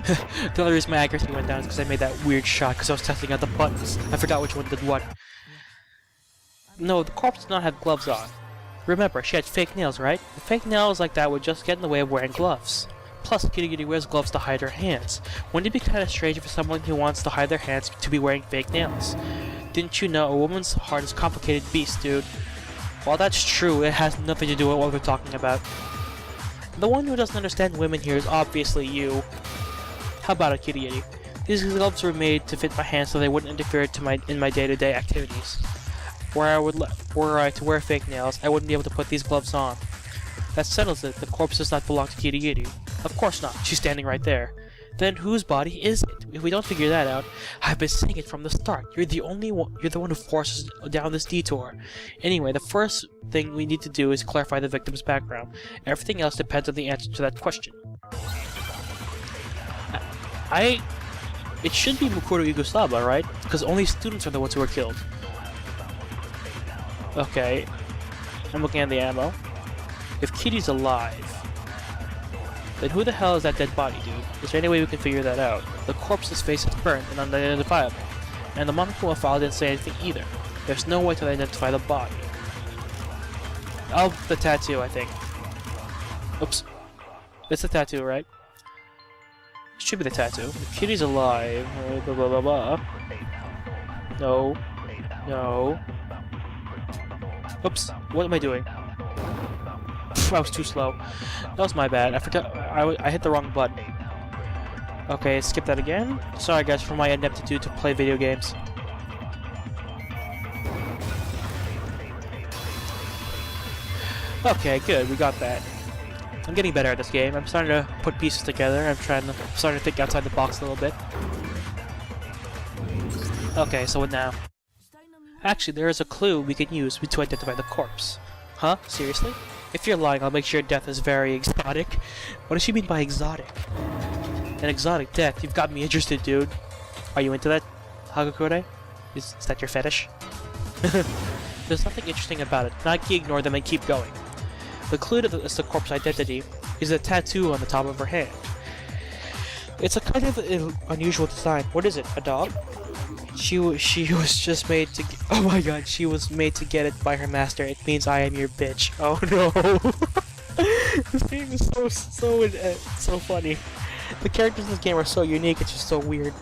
The only reason my accuracy went down is because I made that weird shot because I was testing out the buttons. I forgot which one did what. No, the corpse did not have gloves on. Remember, she had fake nails, right? The fake nails like that would just get in the way of wearing gloves. Plus, Kitty Kitty wears gloves to hide her hands. Wouldn't it be kind of strange for someone who wants to hide their hands to be wearing fake nails? Didn't you know a woman's heart is a complicated beast, dude? While that's true, it has nothing to do with what we're talking about. The one who doesn't understand women here is obviously you. How about it, Kitty Kitty? These gloves were made to fit my hands so they wouldn't interfere in my day-to-day activities. Were I to wear fake nails, I wouldn't be able to put these gloves on. That settles it. The corpse does not belong to Kitty Kitty. Of course not. She's standing right there. Then whose body is it? If we don't figure that out, I've been saying it from the start. You're the one who forces us down this detour. Anyway, the first thing we need to do is clarify the victim's background. Everything else depends on the answer to that question. It should be Mukuro Igusaba, right? Because only students are the ones who were killed. Okay. I'm looking at the ammo. If Kitty's alive, then who the hell is that dead body, dude? Is there any way we can figure that out? The corpse's face is burnt and unidentifiable, and the Monokuma file didn't say anything either. There's no way to identify the body. Oh, the tattoo, I think. Oops. It's the tattoo, right? It should be the tattoo. If Kitty's alive, blah blah blah blah. No. No. Oops. What am I doing? I was too slow. That was my bad. I forgot. I hit the wrong button. Okay, skip that again. Sorry guys for my ineptitude to play video games. Okay, good. We got that. I'm getting better at this game. I'm starting to put pieces together. I'm starting to think outside the box a little bit. Okay, so what now? Actually, there is a clue we can use to identify the corpse. Huh? Seriously? If you're lying, I'll make sure your death is very exotic. What does she mean by exotic? An exotic death? You've got me interested, dude. Are you into that, Hagakure? Is that your fetish? There's nothing interesting about it. Nike, ignore them and keep going. The clue to the corpse identity is a tattoo on the top of her hand. It's a kind of unusual design. What is it? A dog? She was just made to. Oh my god! She was made to get it by her master. It means I am your bitch. Oh no! This game is so funny. The characters in this game are so unique. It's just so weird.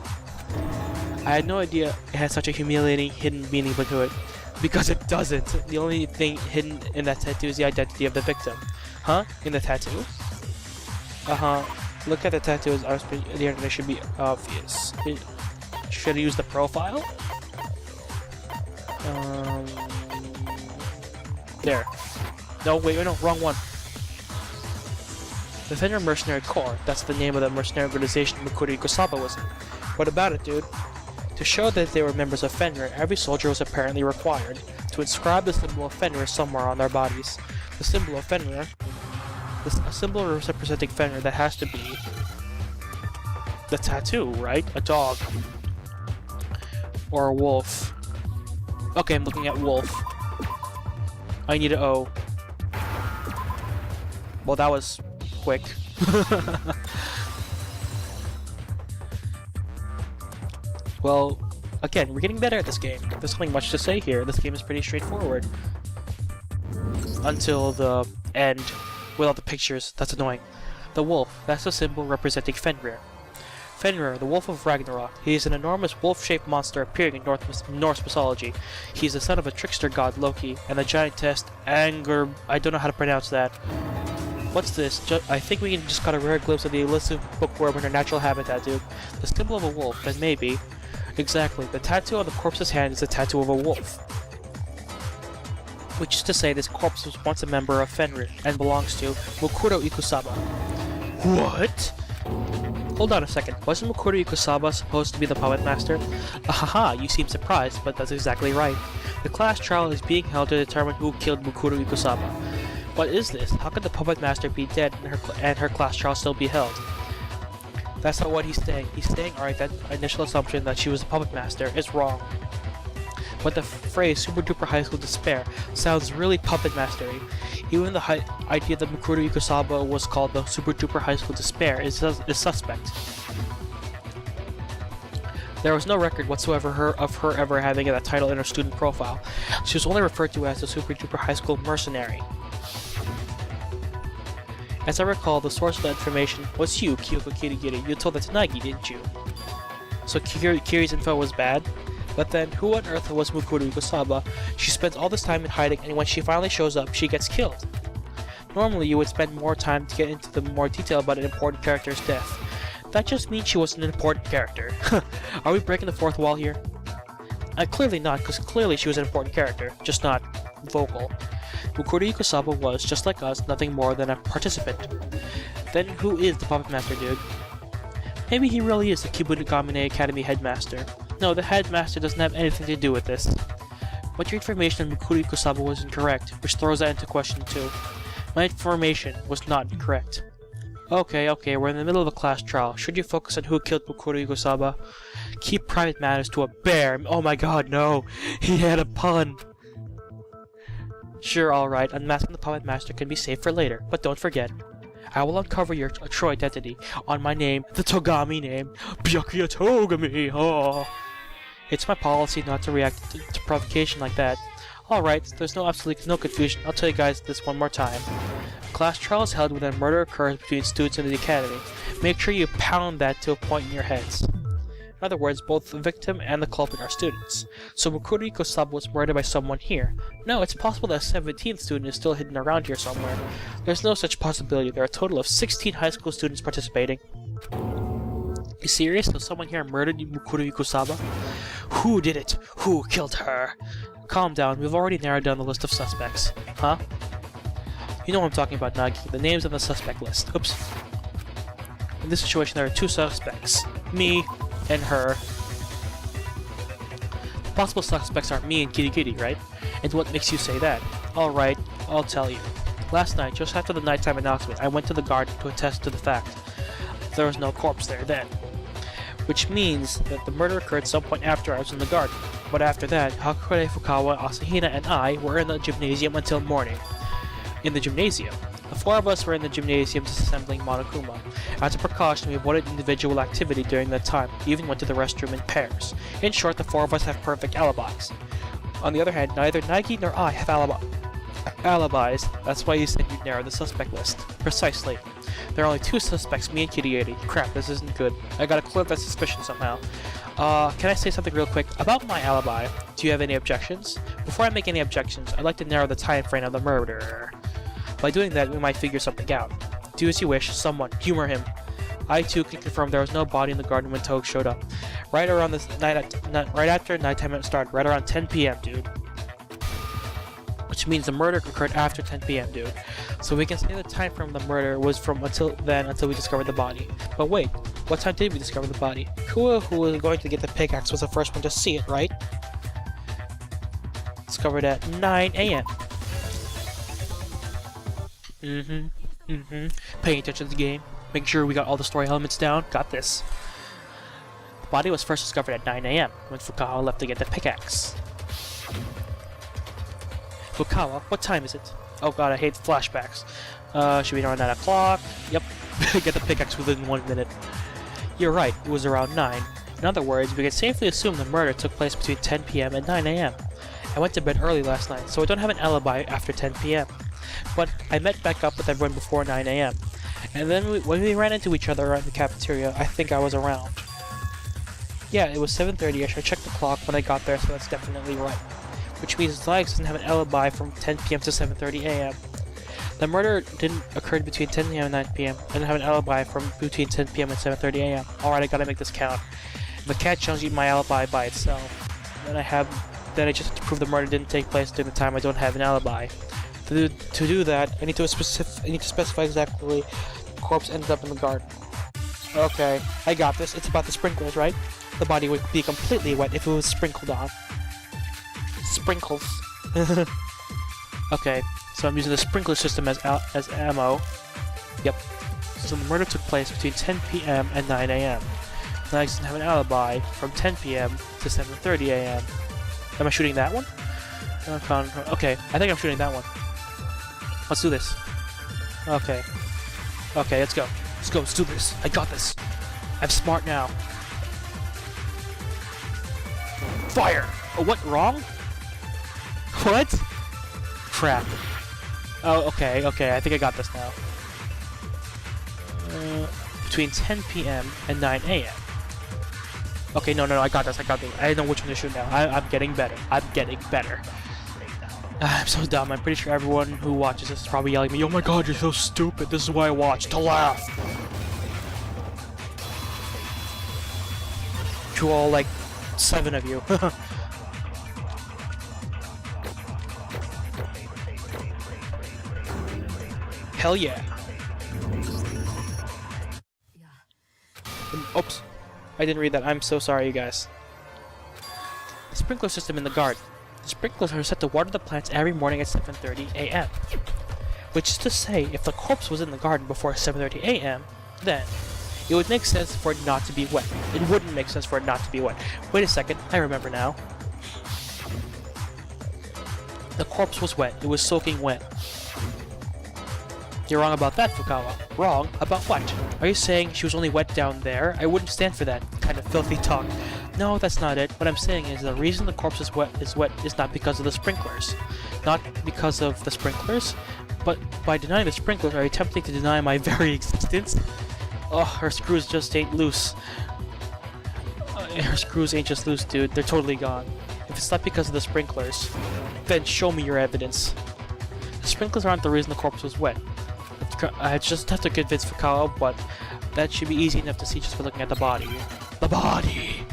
I had no idea it had such a humiliating hidden meaning to it, because it doesn't. The only thing hidden in that tattoo is the identity of the victim. Huh? In the tattoo? Look at the tattoos. The internet should be obvious. Should I use the profile? There. No, wait, no, wrong one. The Fenrir Mercenary Corps. That's the name of the mercenary organization Mukuro Igusaba was in. What about it, dude? To show that they were members of Fenrir, every soldier was apparently required to inscribe the symbol of Fenrir somewhere on their bodies. The symbol of Fenrir, a symbol representing Fenrir, that has to be the tattoo, right? A dog. Or a wolf. Okay, I'm looking at wolf. I need an O. Well, that was quick. Well, again, we're getting better at this game. There's nothing much to say here. This game is pretty straightforward. Until the end, with all the pictures. That's annoying. The wolf, that's the symbol representing Fenrir. Fenrir, the Wolf of Ragnarok. He is an enormous wolf-shaped monster appearing in Norse mythology. He is the son of a trickster god Loki, and the giantess Anger... I don't know how to pronounce that. What's this? I think we just got a rare glimpse of the elusive bookworm in her natural habitat, dude. The symbol of a wolf, and maybe... Exactly, the tattoo on the corpse's hand is the tattoo of a wolf. Which is to say, this corpse was once a member of Fenrir, and belongs to Mukuro Igusaba. What? Hold on a second, wasn't Mukuro Igusaba supposed to be the puppet master? Ahaha, you seem surprised, but that's exactly right. The class trial is being held to determine who killed Mukuro Igusaba. What is this? How could the puppet master be dead and her class trial still be held? That's not what he's saying. He's saying, alright, that initial assumption that she was the puppet master is wrong. But the phrase super duper high school despair sounds really puppet mastery. Even the idea that Mukuro Igusaba was called the super duper high school despair is suspect. There was no record whatsoever of her ever having that title in her student profile. She was only referred to as the super duper high school mercenary. As I recall, the source of the information was you, Kyoko Kirigiri. You told that to Nagi, didn't you? So Kiri's info was bad? But then, who on earth was Mukuru Ikosaba? She spends all this time in hiding, and when she finally shows up, she gets killed. Normally, you would spend more time to get into the more detail about an important character's death. That just means she was an important character. Are we breaking the fourth wall here? Clearly not, because clearly she was an important character, just not vocal. Mukuru Ikosaba was, just like us, nothing more than a participant. Then who is the Puppet Master dude? Maybe he really is the Kibunagamine Academy headmaster. No, the headmaster doesn't have anything to do with this. But your information on Mukuru Ikosaba was incorrect, which throws that into question too. My information was not correct. Okay, we're in the middle of a class trial. Should you focus on who killed Mukuru Ikosaba? Keep private matters to a bear. Oh my god, no! He had a pun! Sure, alright, unmasking the Puppet Master can be saved for later, but don't forget. I will uncover your true identity on my name, the Togami name, Byakuya Togami! Oh. It's my policy not to react to provocation like that. Alright, there's absolutely no confusion. I'll tell you guys this one more time. Class trial is held when a murder occurs between students in the academy. Make sure you pound that to a point in your heads. In other words, both the victim and the culprit are students. So Mukuru Ikosaba was murdered by someone here. No, it's possible that a 17th student is still hidden around here somewhere. There's no such possibility. There are a total of 16 high school students participating. You serious? So someone here murdered Mukuru Ikosaba? Who did it? Who killed her? Calm down, we've already narrowed down the list of suspects. Huh? You know what I'm talking about, Nagi. The names on the suspect list. Oops. In this situation, there are two suspects. Me and her. The possible suspects are me and Kirigiri, right? And what makes you say that? Alright, I'll tell you. Last night, just after the nighttime announcement, I went to the garden to attest to the fact. There was no corpse there then. Which means that the murder occurred some point after I was in the garden. But after that, Hakure, Fukawa, Asahina, and I were in the gymnasium until morning. In the gymnasium. The four of us were in the gymnasium disassembling Monokuma. As a precaution, we avoided individual activity during that time, we even went to the restroom in pairs. In short, the four of us have perfect alibis. On the other hand, neither Nagi nor I have alibis. That's why you said you'd narrow the suspect list. Precisely. There are only two suspects, me and Kirigiri. Crap, this isn't good. I gotta clear up that suspicion somehow. Can I say something real quick? About my alibi, do you have any objections? Before I make any objections, I'd like to narrow the time frame of the murder. By doing that, we might figure something out. Do as you wish, someone, humor him. I too can confirm there was no body in the garden when Togue showed up. Right after nighttime had started, right around 10 PM, dude. Which means the murder occurred after 10 PM, dude. So we can say the time frame of the murder was from until we discovered the body. But wait, what time did we discover the body? Who was going to get the pickaxe was the first one to see it, right? Discovered at 9 AM. Paying attention to the game. Make sure we got all the story elements down. Got this. The body was first discovered at 9 AM when Fukawa left to get the pickaxe. Fukawa, what time is it? Oh god, I hate flashbacks. Should be around 9 o'clock. Yep. Get the pickaxe within 1 minute. You're right, it was around 9. In other words, we can safely assume the murder took place between 10 PM and 9 AM. I went to bed early last night, so I don't have an alibi after 10 PM. But I met back up with everyone before 9 AM. And then when we ran into each other around the cafeteria, I think I was around. Yeah, it was 7:30ish. I checked the clock when I got there, so that's definitely right. Which means Alex doesn't have an alibi from 10 PM to 7:30 AM. The murder didn't occur between 10 PM and 9 PM. I didn't have an alibi from between 10 PM and 7:30 AM. Alright, I gotta make this count. If I can't change my alibi by itself, then I just have to prove the murder didn't take place during the time I don't have an alibi. To do that, I need to specify exactly the corpse ended up in the garden. Okay, I got this. It's about the sprinkles, right? The body would be completely wet if it was sprinkled on. Sprinkles. Okay, so I'm using the sprinkler system as ammo. Yep. So the murder took place between 10 PM and 9 AM. Now I doesn't have an alibi from 10 PM to 7:30 AM. Am I shooting that one? Okay, I think I'm shooting that one. Let's do this. Okay. Okay, let's go. Let's do this. I got this. I'm smart now. Fire! Oh, what? Wrong? What? Crap. Oh, okay, I think I got this now. Between 10 p.m. and 9 a.m. Okay, no, I got this. I know which one to shoot now. I'm getting better. I'm so dumb. I'm pretty sure everyone who watches this is probably yelling at me, "Oh my god, you're so stupid. This is why I watch, to laugh." To all, like, 7 of you. Hell yeah. Oops. I didn't read that. I'm so sorry, you guys. The sprinkler system in the garden. The sprinklers are set to water the plants every morning at 7:30 a.m. Which is to say, if the corpse was in the garden before 7:30 a.m., then it would make sense for it not to be wet. It wouldn't make sense for it not to be wet. Wait a second, I remember now. The corpse was wet. It was soaking wet. You're wrong about that, Fukawa. Wrong about what? Are you saying she was only wet down there? I wouldn't stand for that kind of filthy talk. No, that's not it. What I'm saying is the reason the corpse is wet is not because of the sprinklers. Not because of the sprinklers, but by denying the sprinklers, are you attempting to deny my very existence? Oh, her screws just ain't loose. Her screws ain't just loose, dude. They're totally gone. If it's not because of the sprinklers, then show me your evidence. The sprinklers aren't the reason the corpse was wet. I just have to convince Fukawa, but that should be easy enough to see just by looking at the body. The body!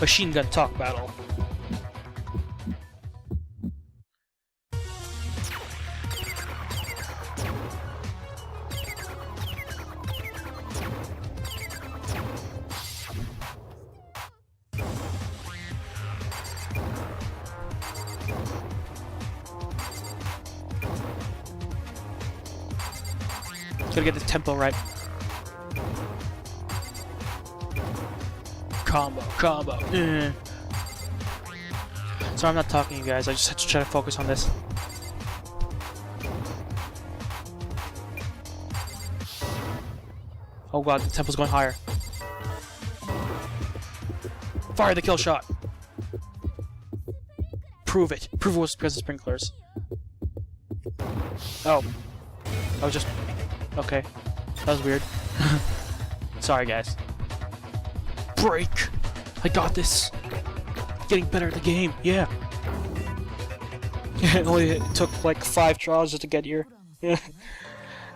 Machine gun talk battle. Gotta get the tempo right. Combo. Sorry, I'm not talking to you guys. I just had to try to focus on this. Oh god, the tempo's going higher. Fire the kill shot. Prove it. Prove it was because of sprinklers. Oh. I was just... Okay. That was weird. Sorry, guys. Break! I got this! Getting better at the game, yeah! It only took like 5 trials just to get here. If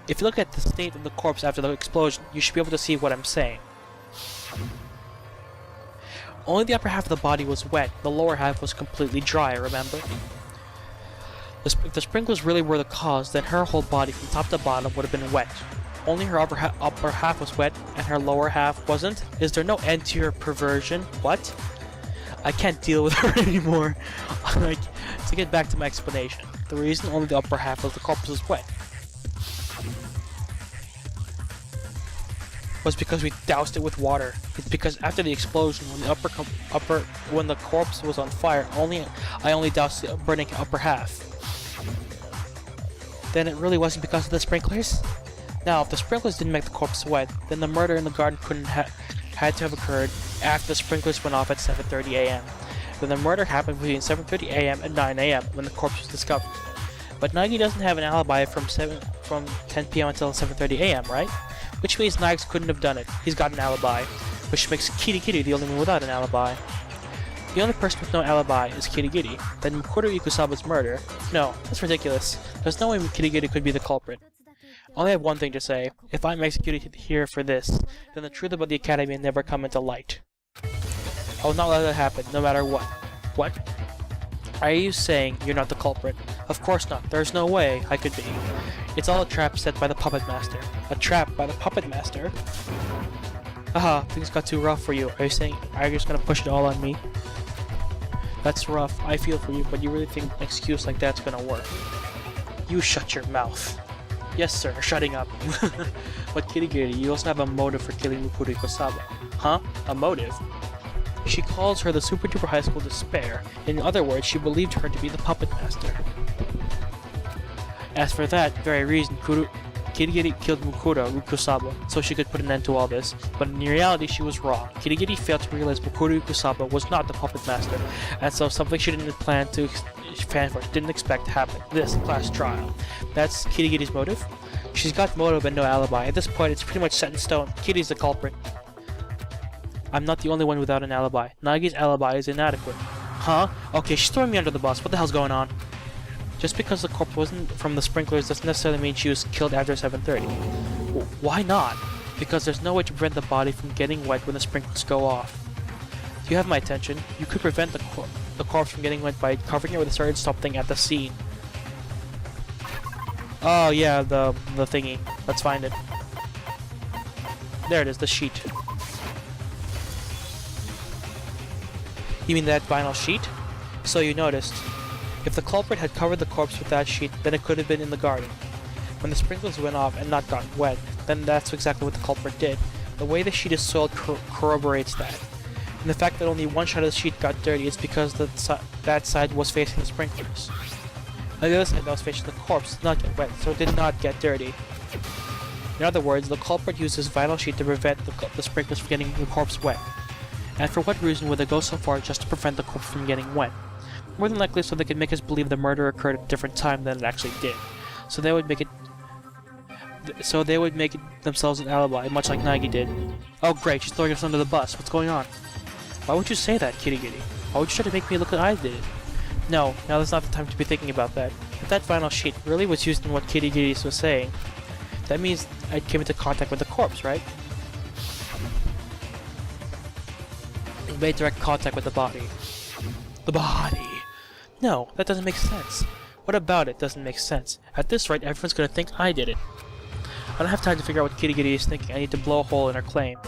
you look at the state of the corpse after the explosion, you should be able to see what I'm saying. Only the upper half of the body was wet, the lower half was completely dry, remember? If the sprinklers really were the cause, then her whole body from top to bottom would have been wet. Only her upper half was wet, and her lower half wasn't? Is there no end to your perversion? What? I can't deal with her anymore. Like, to get back to my explanation, the reason only the upper half of the corpse was wet was because we doused it with water. It's because after the explosion, when the corpse was on fire, I only doused the burning upper half. Then it really wasn't because of the sprinklers? Now, if the sprinklers didn't make the corpse wet, then the murder in the garden had to have occurred after the sprinklers went off at 7:30 a.m. Then the murder happened between 7:30 a.m. and 9 a.m. when the corpse was discovered. But Nagi doesn't have an alibi from 10 p.m. until 7:30 a.m., right? Which means Nags couldn't have done it. He's got an alibi, which makes Kirigiri the only one without an alibi. The only person with no alibi is Kirigiri. Then Makoto Ikusaba's murder? No, that's ridiculous. There's no way Kirigiri could be the culprit. I only have one thing to say. If I'm executed here for this, then the truth about the Academy will never come into light. I will not let that happen, no matter what. What? Are you saying you're not the culprit? Of course not. There's no way I could be. It's all a trap set by the Puppet Master. A trap by the Puppet Master? Haha, things got too rough for you. Are you just gonna push it all on me? That's rough. I feel for you, but you really think an excuse like that's gonna work? You shut your mouth. Yes, sir, shutting up. But Kirigiri, you also have a motive for killing Mukuro Ikusawa. Huh? A motive? She calls her the Super Duper High School Despair. In other words, she believed her to be the Puppet Master. As for that very reason, Kirigiri killed Mukuro Ukusaba so she could put an end to all this, but in reality she was wrong. Kirigiri failed to realize Mukuro Ukusaba was not the puppet master, and so something she didn't plan to didn't expect happened. This class trial. That's Kirigiri's motive? She's got motive and no alibi. At this point it's pretty much set in stone. Kiri's the culprit. I'm not the only one without an alibi. Nagi's alibi is inadequate. Huh? Okay, she's throwing me under the bus. What the hell's going on? Just because the corpse wasn't from the sprinklers doesn't necessarily mean she was killed after 7:30. Why not? Because there's no way to prevent the body from getting wet when the sprinklers go off. Do you have my attention? You could prevent the corpse from getting wet by covering it with a certain something at the scene. Oh yeah, the thingy. Let's find it. There it is, the sheet. You mean that vinyl sheet? So you noticed. If the culprit had covered the corpse with that sheet, then it could have been in the garden. When the sprinklers went off and not gotten wet, then that's exactly what the culprit did. The way the sheet is soiled corroborates that. And the fact that only one side of the sheet got dirty is because that side was facing the sprinklers. And the other side that was facing the corpse did not get wet, so it did not get dirty. In other words, the culprit used this vinyl sheet to prevent the sprinklers from getting the corpse wet. And for what reason would they go so far just to prevent the corpse from getting wet? More than likely so they could make us believe the murder occurred at a different time than it actually did. So they would make it themselves an alibi, much like Nagi did. Oh great, she's throwing us under the bus. What's going on? Why would you say that, Kirigiri? Why would you try to make me look like I did it? No, now is not the time to be thinking about that. If that vinyl sheet really was used in what Kirigiri was saying, that means I came into contact with the corpse, right? It made direct contact with the body. The body! No, that doesn't make sense. What about it doesn't make sense? At this rate, everyone's gonna think I did it. I don't have time to figure out what Kirigiri is thinking. I need to blow a hole in her claim.